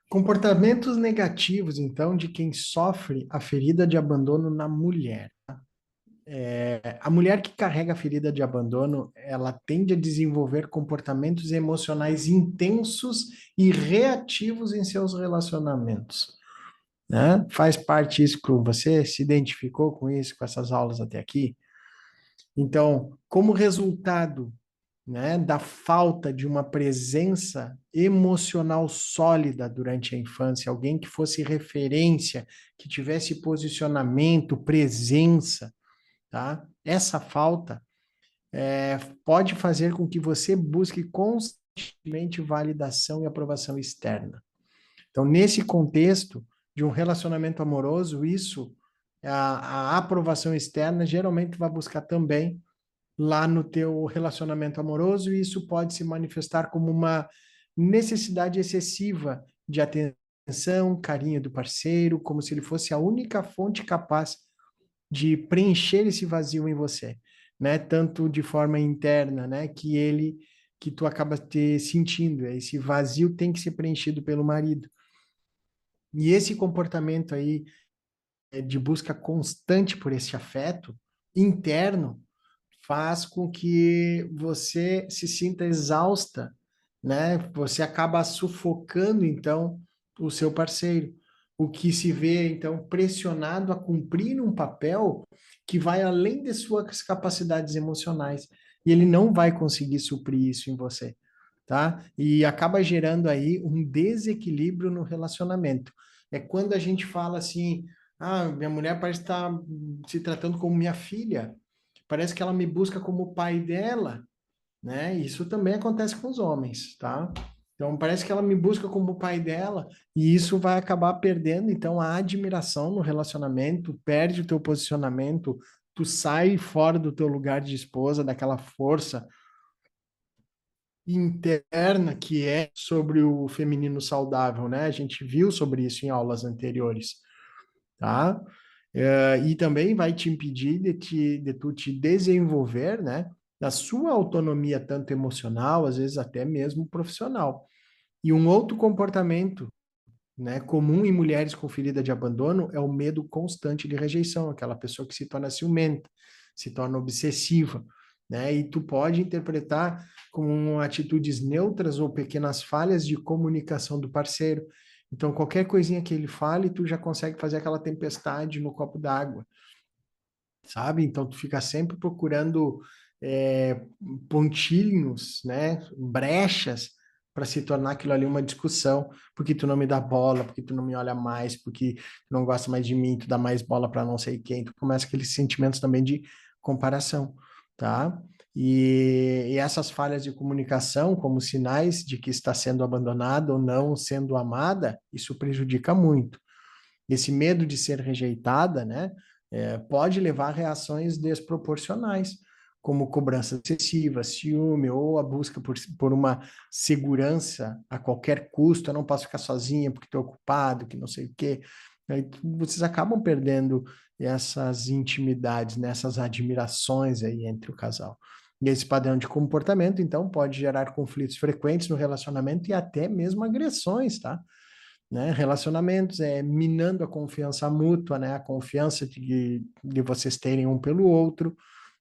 Comportamentos negativos, então, de quem sofre a ferida de abandono na mulher. A mulher que carrega a ferida de abandono, ela tende a desenvolver comportamentos emocionais intensos e reativos em seus relacionamentos, né? Faz parte isso com você? Se identificou com isso, com essas aulas até aqui? Então, como resultado, né, da falta de uma presença emocional sólida durante a infância, alguém que fosse referência, que tivesse posicionamento, presença, tá? Essa falta pode fazer com que você busque constantemente validação e aprovação externa. Então, nesse contexto de um relacionamento amoroso, a aprovação externa geralmente vai buscar também lá no teu relacionamento amoroso, e isso pode se manifestar como uma necessidade excessiva de atenção, carinho do parceiro, como se ele fosse a única fonte capaz de preencher esse vazio em você, né? Tanto de forma interna, né? Que tu acaba te sentindo, esse vazio tem que ser preenchido pelo marido. E esse comportamento aí de busca constante por esse afeto interno faz com que você se sinta exausta, né? Você acaba sufocando, então, o seu parceiro, o que se vê, então, pressionado a cumprir um papel que vai além de suas capacidades emocionais, e ele não vai conseguir suprir isso em você, tá? E acaba gerando aí um desequilíbrio no relacionamento. É quando a gente fala assim, minha mulher parece estar se tratando como minha filha, parece que ela me busca como pai dela, né? Isso também acontece com os homens, tá? Então parece que ela me busca como pai dela e isso vai acabar perdendo então a admiração no relacionamento, perde o teu posicionamento, tu sai fora do teu lugar de esposa, daquela força interna que é sobre o feminino saudável, né? A gente viu sobre isso em aulas anteriores, tá? E também vai te impedir de tu te desenvolver, né? Da sua autonomia, tanto emocional, às vezes até mesmo profissional. E um outro comportamento, né, comum em mulheres com ferida de abandono é o medo constante de rejeição, aquela pessoa que se torna ciumenta, se torna obsessiva, né? E tu pode interpretar como atitudes neutras ou pequenas falhas de comunicação do parceiro. Então, qualquer coisinha que ele fale, tu já consegue fazer aquela tempestade no copo d'água, sabe? Então, tu fica sempre procurando é, pontinhos, né? Brechas para se tornar aquilo ali uma discussão, porque tu não me dá bola, porque tu não me olha mais, porque tu não gosta mais de mim, tu dá mais bola para não sei quem, tu começa aqueles sentimentos também de comparação, tá? E essas falhas de comunicação, como sinais de que está sendo abandonada ou não sendo amada, isso prejudica muito. Esse medo de ser rejeitada, né, pode levar a reações desproporcionais, como cobrança excessiva, ciúme ou a busca por uma segurança a qualquer custo. Eu não posso ficar sozinha porque estou ocupado, que não sei o quê. Aí vocês acabam perdendo essas intimidades, né, essas admirações aí entre o casal. E esse padrão de comportamento, então, pode gerar conflitos frequentes no relacionamento e até mesmo agressões, tá? Né? Relacionamentos é minando a confiança mútua, né? A confiança de vocês terem um pelo outro,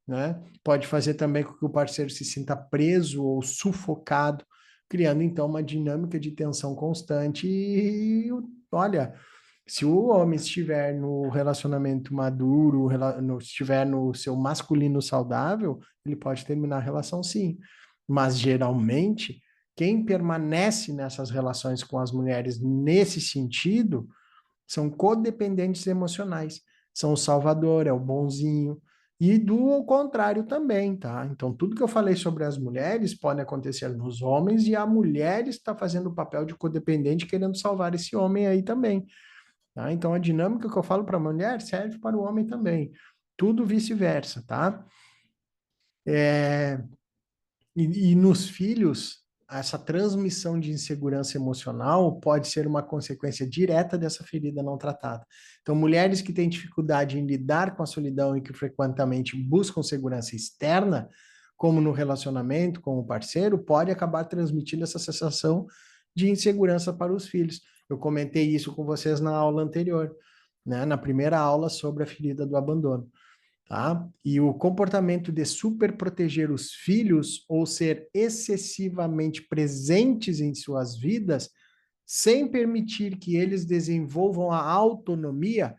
né? Pode fazer também com que o parceiro se sinta preso ou sufocado, criando então uma dinâmica de tensão constante. E olha, se o homem estiver no relacionamento maduro, estiver no seu masculino saudável, ele pode terminar a relação sim. Mas geralmente, quem permanece nessas relações com as mulheres nesse sentido são codependentes emocionais. São o salvador, é o bonzinho. E do contrário também, tá? Então, tudo que eu falei sobre as mulheres pode acontecer nos homens e a mulher está fazendo o papel de codependente querendo salvar esse homem aí também. Tá? Então, a dinâmica que eu falo para a mulher serve para o homem também. Tudo vice-versa, tá? É, e nos filhos, essa transmissão de insegurança emocional pode ser uma consequência direta dessa ferida não tratada. Então, mulheres que têm dificuldade em lidar com a solidão e que frequentemente buscam segurança externa, como no relacionamento com o parceiro, pode acabar transmitindo essa sensação de insegurança para os filhos. Eu comentei isso com vocês na aula anterior, né? Na primeira aula sobre a ferida do abandono, tá? E o comportamento de super proteger os filhos ou ser excessivamente presentes em suas vidas, sem permitir que eles desenvolvam a autonomia,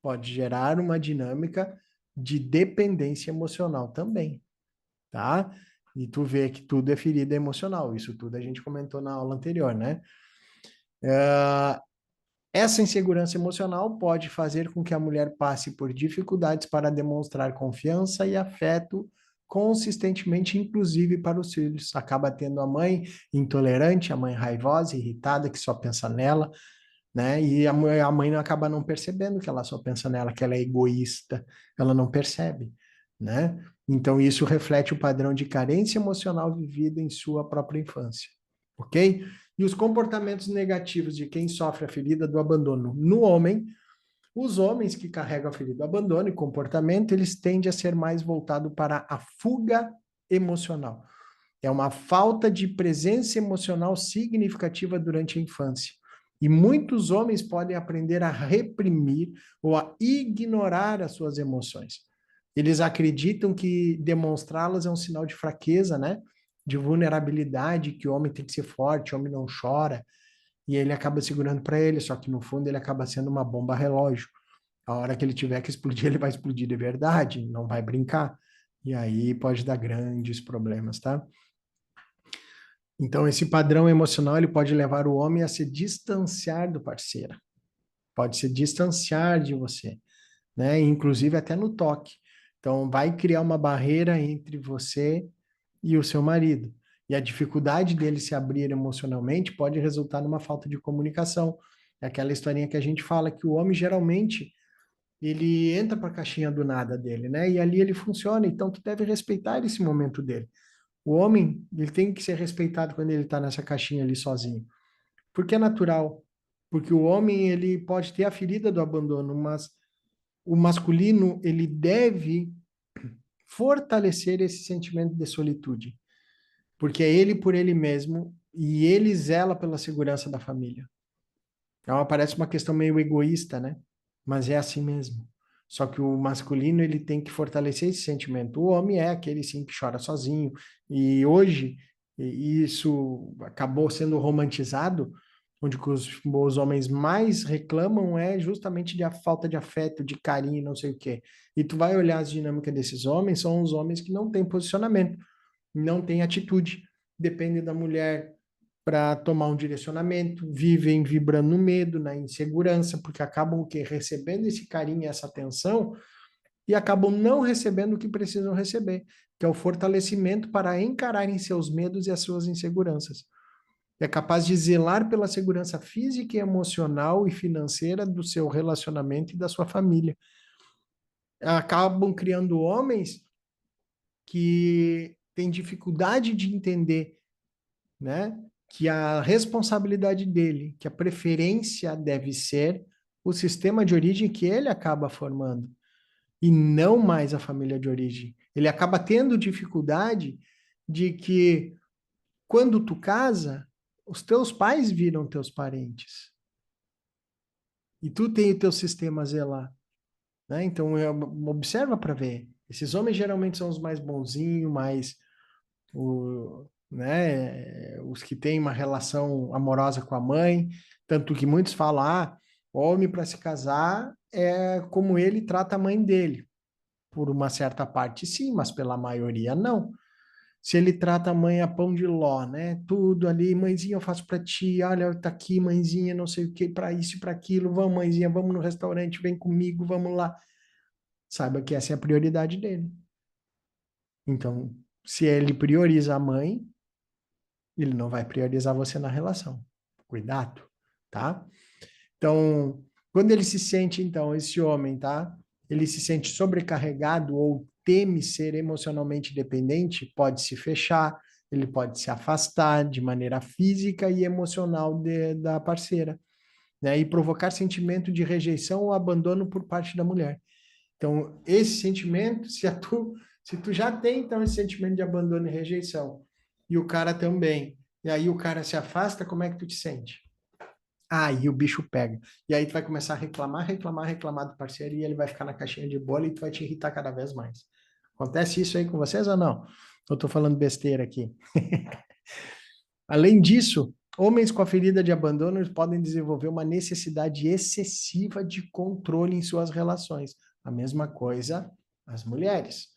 pode gerar uma dinâmica de dependência emocional também, tá? E tu vê que tudo é ferida emocional, isso tudo a gente comentou na aula anterior, né? Essa insegurança emocional pode fazer com que a mulher passe por dificuldades para demonstrar confiança e afeto consistentemente, inclusive para os filhos. Acaba tendo a mãe intolerante, a mãe raivosa, irritada, que só pensa nela, né? E a mãe não acaba não percebendo que ela só pensa nela, que ela é egoísta, ela não percebe, né? Então isso reflete o padrão de carência emocional vivido em sua própria infância, ok? E os comportamentos negativos de quem sofre a ferida do abandono no homem, os homens que carregam a ferida do abandono e comportamento, eles tendem a ser mais voltados para a fuga emocional. É uma falta de presença emocional significativa durante a infância. E muitos homens podem aprender a reprimir ou a ignorar as suas emoções. Eles acreditam que demonstrá-las é um sinal de fraqueza, né? De vulnerabilidade, que o homem tem que ser forte, o homem não chora, e ele acaba segurando para ele, só que no fundo ele acaba sendo uma bomba relógio. A hora que ele tiver que explodir, ele vai explodir de verdade, não vai brincar. E aí pode dar grandes problemas, tá? Então, esse padrão emocional ele pode levar o homem a se distanciar do parceiro, pode se distanciar de você, né? Inclusive até no toque. Então, vai criar uma barreira entre você e o seu marido. E a dificuldade dele se abrir emocionalmente pode resultar numa falta de comunicação. É aquela historinha que a gente fala que o homem geralmente ele entra para a caixinha do nada dele, né? E ali ele funciona. Então, tu deve respeitar esse momento dele. O homem, ele tem que ser respeitado quando ele está nessa caixinha ali sozinho. Porque é natural. Porque o homem, ele pode ter a ferida do abandono, mas o masculino, ele deve fortalecer esse sentimento de solitude. Porque é ele por ele mesmo e ele zela pela segurança da família. Então, parece uma questão meio egoísta, né? Mas é assim mesmo. Só que o masculino, ele tem que fortalecer esse sentimento. O homem é aquele, sim, que chora sozinho. E hoje, isso acabou sendo romantizado, onde os homens mais reclamam é justamente de a falta de afeto, de carinho, não sei o quê. E tu vai olhar as dinâmicas desses homens, são os homens que não têm posicionamento, não têm atitude. Depende da mulher para tomar um direcionamento, vivem vibrando no medo, na insegurança, porque acabam o quê? Recebendo esse carinho, essa atenção, e acabam não recebendo o que precisam receber, que é o fortalecimento para encararem seus medos e as suas inseguranças. É capaz de zelar pela segurança física e emocional e financeira do seu relacionamento e da sua família. Acabam criando homens que têm dificuldade de entender, né? Que a responsabilidade dele, que a preferência deve ser o sistema de origem que ele acaba formando e não mais a família de origem. Ele acaba tendo dificuldade de que quando tu casa, os teus pais viram teus parentes e tu tem o teu sistema a zelar, né? Então observa para ver. Esses homens geralmente são os mais bonzinhos, mais os que têm uma relação amorosa com a mãe, tanto que muitos falam, homem para se casar é como ele trata a mãe dele. Por uma certa parte, sim, mas pela maioria, não. Se ele trata a mãe a pão de ló, né? Tudo ali, mãezinha, eu faço para ti, olha, tá aqui, mãezinha, não sei o que, para isso e para aquilo, vamos, mãezinha, vamos no restaurante, vem comigo, vamos lá. Saiba que essa é a prioridade dele. Então, se ele prioriza a mãe, ele não vai priorizar você na relação. Cuidado, tá? Então, quando ele se sente, então, esse homem, tá? Ele se sente sobrecarregado ou teme ser emocionalmente dependente, pode se fechar, ele pode se afastar de maneira física e emocional da parceira, né? E provocar sentimento de rejeição ou abandono por parte da mulher. Então, esse sentimento, se tu já tem, então, esse sentimento de abandono e rejeição, e o cara também, e aí o cara se afasta, como é que tu te sente? Aí o bicho pega. E aí tu vai começar a reclamar, reclamar, reclamar do parceiro e ele vai ficar na caixinha de bola e tu vai te irritar cada vez mais. Acontece isso aí com vocês ou não? Eu tô falando besteira aqui. Além disso, homens com a ferida de abandono eles podem desenvolver uma necessidade excessiva de controle em suas relações. A mesma coisa as mulheres,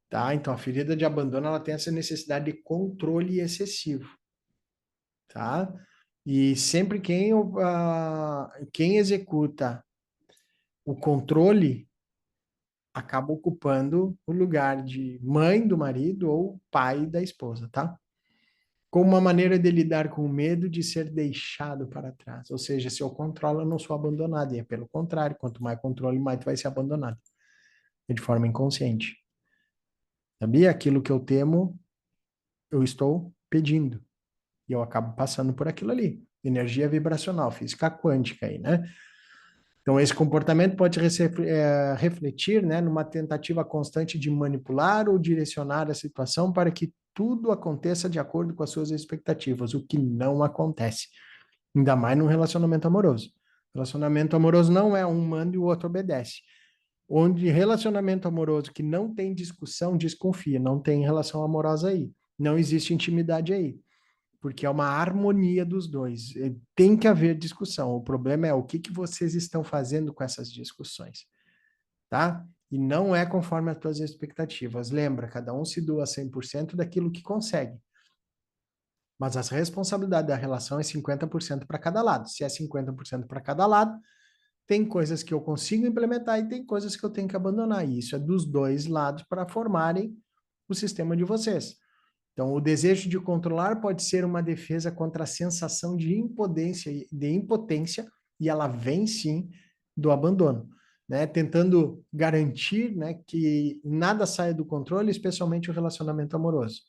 tá? Então a ferida de abandono ela tem essa necessidade de controle excessivo, tá? E sempre quem executa o controle acaba ocupando o lugar de mãe do marido ou pai da esposa, tá? Como uma maneira de lidar com o medo de ser deixado para trás. Ou seja, se eu controlo, eu não sou abandonado. E é pelo contrário, quanto mais controle, mais tu vai ser abandonado. É de forma inconsciente. Sabia? Aquilo que eu temo, eu estou pedindo. E eu acabo passando por aquilo ali. Energia vibracional, física quântica aí, né? Então, esse comportamento pode refletir, né, numa tentativa constante de manipular ou direcionar a situação para que tudo aconteça de acordo com as suas expectativas, o que não acontece. Ainda mais num relacionamento amoroso. Relacionamento amoroso não é um manda e o outro obedece. Onde relacionamento amoroso que não tem discussão, desconfia, não tem relação amorosa aí. Não existe intimidade aí porque é uma harmonia dos dois. Tem que haver discussão. O problema é o que vocês estão fazendo com essas discussões, tá? E não é conforme as tuas expectativas. Lembra, cada um se doa 100% daquilo que consegue. Mas as responsabilidades da relação é 50% para cada lado. Se é 50% para cada lado, tem coisas que eu consigo implementar e tem coisas que eu tenho que abandonar. E isso é dos dois lados para formarem o sistema de vocês. Então, o desejo de controlar pode ser uma defesa contra a sensação de impotência, e ela vem sim do abandono, né? Tentando garantir, né, que nada saia do controle, especialmente o relacionamento amoroso.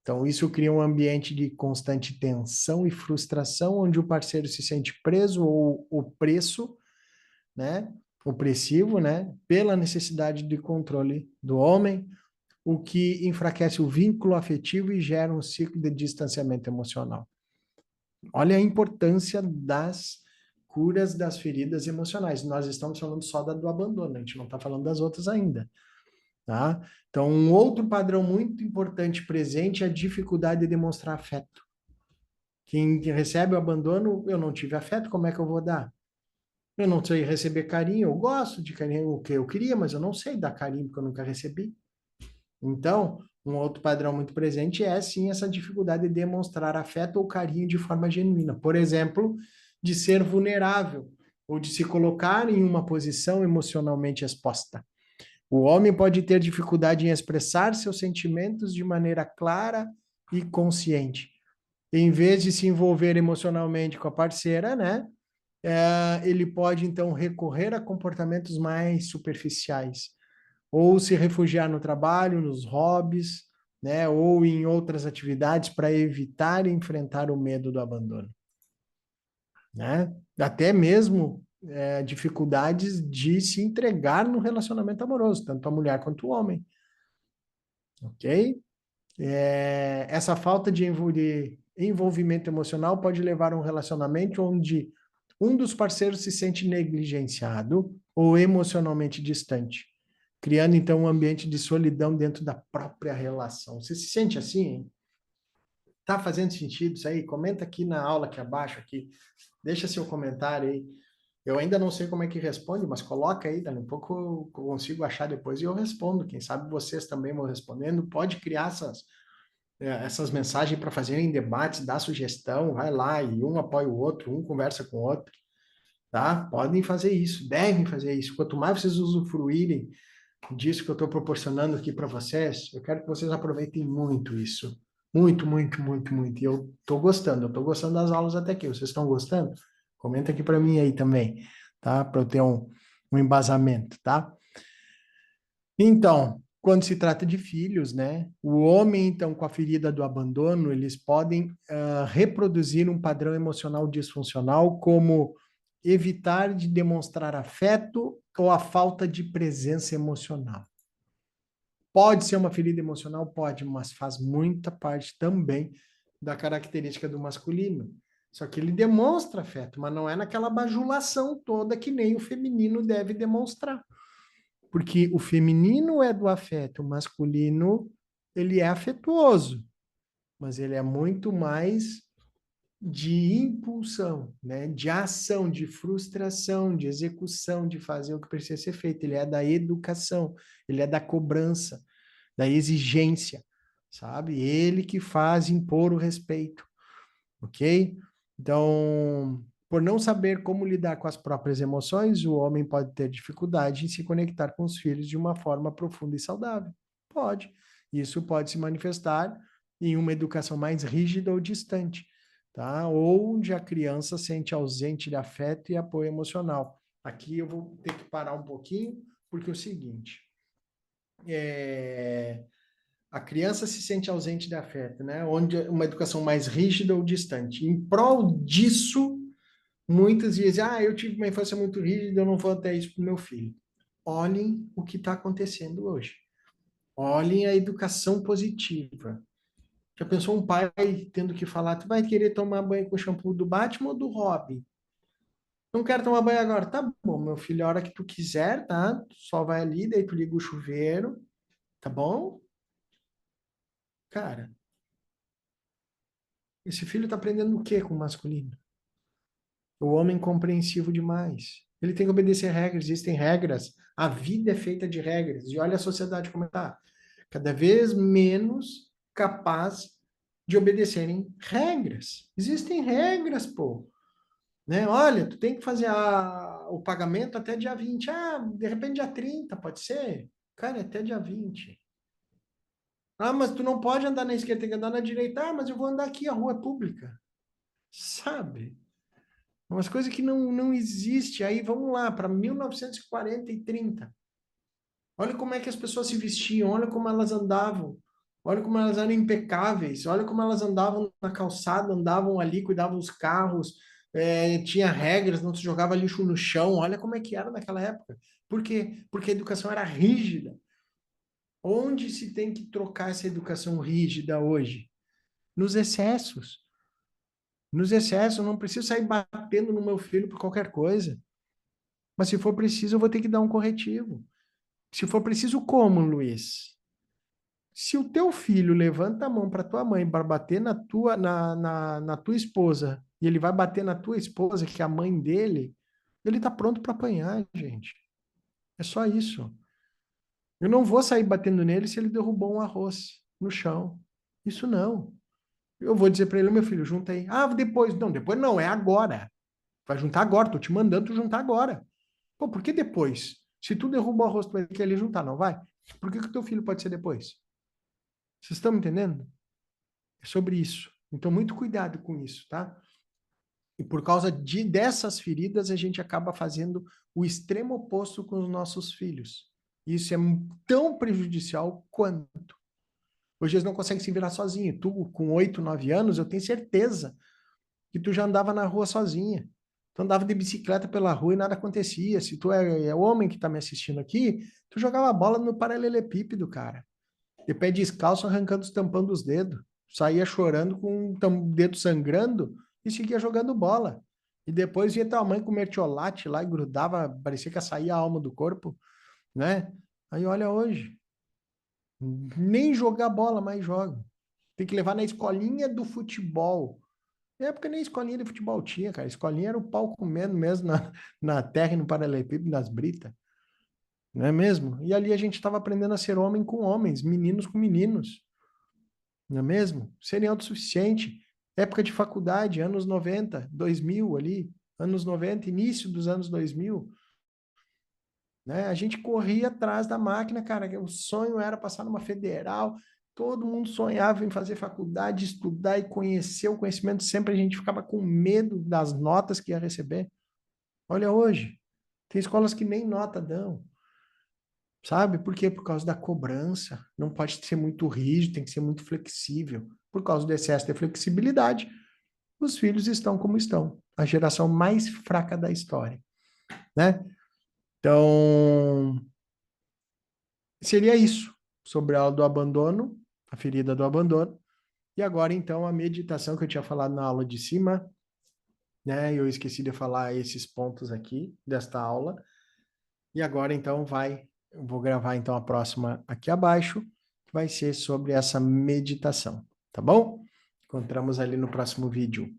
Então, isso cria um ambiente de constante tensão e frustração, onde o parceiro se sente preso ou opresso, né? Opressivo, né? Pela necessidade de controle do homem, o que enfraquece o vínculo afetivo e gera um ciclo de distanciamento emocional. Olha a importância das curas das feridas emocionais. Nós estamos falando só do abandono, a gente não está falando das outras ainda, tá? Então, um outro padrão muito importante presente é a dificuldade de demonstrar afeto. Quem recebe o abandono, eu não tive afeto, como é que eu vou dar? Eu não sei receber carinho, eu gosto de carinho, o que eu queria, mas eu não sei dar carinho porque eu nunca recebi. Então, um outro padrão muito presente é, sim, essa dificuldade de demonstrar afeto ou carinho de forma genuína. Por exemplo, de ser vulnerável ou de se colocar em uma posição emocionalmente exposta. O homem pode ter dificuldade em expressar seus sentimentos de maneira clara e consciente. Em vez de se envolver emocionalmente com a parceira, né? Ele pode, então, recorrer a comportamentos mais superficiais ou se refugiar no trabalho, nos hobbies, né, ou em outras atividades para evitar enfrentar o medo do abandono, né? Até mesmo dificuldades de se entregar no relacionamento amoroso, tanto a mulher quanto o homem, ok? Essa falta de envolvimento emocional pode levar a um relacionamento onde um dos parceiros se sente negligenciado ou emocionalmente distante, criando então um ambiente de solidão dentro da própria relação. Você se sente assim, hein? Tá fazendo sentido isso aí? Comenta aqui na aula aqui abaixo aqui. Deixa seu comentário aí. Eu ainda não sei como é que responde, mas coloca aí, daqui a pouco eu consigo achar depois e eu respondo. Quem sabe vocês também vão respondendo. Pode criar essas mensagens para fazerem debates, dar sugestão, vai lá e um apoia o outro, um conversa com o outro, tá? Podem fazer isso, devem fazer isso. Quanto mais vocês usufruírem disso que eu estou proporcionando aqui para vocês, eu quero que vocês aproveitem muito isso. Muito, muito, muito, muito. E eu estou gostando das aulas até aqui. Vocês estão gostando? Comenta aqui para mim aí também, tá? Para eu ter um embasamento, tá? Então, quando se trata de filhos, né? O homem, então, com a ferida do abandono, eles podem reproduzir um padrão emocional disfuncional, como evitar de demonstrar afeto ou a falta de presença emocional. Pode ser uma ferida emocional? Pode, mas faz muita parte também da característica do masculino. Só que ele demonstra afeto, mas não é naquela bajulação toda que nem o feminino deve demonstrar. Porque o feminino é do afeto, o masculino, ele é afetuoso, mas ele é muito mais de impulsão, né? De ação, de frustração, de execução, de fazer o que precisa ser feito. Ele é da educação, ele é da cobrança, da exigência, sabe? Ele que faz impor o respeito, ok? Então, por não saber como lidar com as próprias emoções, o homem pode ter dificuldade em se conectar com os filhos de uma forma profunda e saudável. Pode. Isso pode se manifestar em uma educação mais rígida ou distante, tá? Ou onde a criança sente ausente de afeto e apoio emocional. Aqui eu vou ter que parar um pouquinho, porque é o seguinte, a criança se sente ausente de afeto, né? Onde uma educação mais rígida ou distante. Em prol disso, muitas dizem, eu tive uma infância muito rígida, eu não vou ter isso para o meu filho. Olhem o que está acontecendo hoje. Olhem a educação positiva. Já pensou um pai tendo que falar, tu vai querer tomar banho com o shampoo do Batman ou do Robin? Não quero tomar banho agora. Tá bom, meu filho, a hora que tu quiser, tá? Tu só vai ali, daí tu liga o chuveiro, tá bom? Cara, esse filho tá aprendendo o que com o masculino? O homem compreensivo demais. Ele tem que obedecer regras, existem regras. A vida é feita de regras. E olha a sociedade como está. Cada vez menos capaz de obedecerem regras. Existem regras, pô. Né? Olha, tu tem que fazer o pagamento até dia 20. De repente dia 30, pode ser? Cara, é até dia 20. Mas tu não pode andar na esquerda, tem que andar na direita. Mas eu vou andar aqui, a rua é pública. Sabe? Umas coisas que não existe. Aí vamos lá, para 1940 e 30. Olha como é que as pessoas se vestiam, olha como elas andavam, olha como elas eram impecáveis, olha como elas andavam na calçada, andavam ali, cuidavam dos carros, tinha regras, não se jogava lixo no chão, olha como é que era naquela época. Por quê? Porque a educação era rígida. Onde se tem que trocar essa educação rígida hoje? Nos excessos. Nos excessos, eu não preciso sair batendo no meu filho por qualquer coisa. Mas se for preciso, eu vou ter que dar um corretivo. Se for preciso, como, Luiz? Se o teu filho levanta a mão para tua mãe para bater na tua esposa, e ele vai bater na tua esposa, que é a mãe dele, ele tá pronto para apanhar, gente. É só isso. Eu não vou sair batendo nele se ele derrubou um arroz no chão. Isso não. Eu vou dizer para ele, meu filho, junta aí. Depois. Não, depois não, é agora. Vai juntar agora, tô te mandando tu juntar agora. Pô, por que depois? Se tu derruba o arroz, tu vai querer juntar, não vai? Por que que o teu filho pode ser depois? Vocês estão me entendendo? É sobre isso. Então, muito cuidado com isso, tá? E por causa dessas feridas, a gente acaba fazendo o extremo oposto com os nossos filhos. Isso é tão prejudicial quanto. Hoje eles não conseguem se virar sozinhos. Tu, com 8, 9 anos, eu tenho certeza que tu já andava na rua sozinha. Tu andava de bicicleta pela rua e nada acontecia. Se tu é homem que está me assistindo aqui, tu jogava bola no paralelepípedo, cara. De pé descalço, arrancando os tampão dos dedos. Saía chorando com o dedo sangrando e seguia jogando bola. E depois ia tua mãe com mertiolate lá e grudava, parecia que ia sair a alma do corpo, né? Aí olha hoje, nem jogar bola mais joga. Tem que levar na escolinha do futebol. Na época nem escolinha de futebol tinha, cara. Escolinha era o pau comendo mesmo na terra e no paralelepípedo, nas britas. Não é mesmo? E ali a gente estava aprendendo a ser homem com homens, meninos com meninos. Não é mesmo? Serem autossuficiente. Época de faculdade, anos 90, 2000 ali, anos 90, início dos anos 2000, né? A gente corria atrás da máquina, cara. O sonho era passar numa federal. Todo mundo sonhava em fazer faculdade, estudar e conhecer o conhecimento. Sempre a gente ficava com medo das notas que ia receber. Olha hoje, tem escolas que nem nota dão. Sabe? Por quê? Por causa da cobrança. Não pode ser muito rígido, tem que ser muito flexível. Por causa do excesso de flexibilidade, os filhos estão como estão. A geração mais fraca da história, né? Então, seria isso sobre a aula do abandono, a ferida do abandono. E agora, então, a meditação que eu tinha falado na aula de cima. né? Eu esqueci de falar esses pontos aqui desta aula. E agora, então, eu vou gravar, então, a próxima aqui abaixo, que vai ser sobre essa meditação, tá bom? Encontramos ali no próximo vídeo.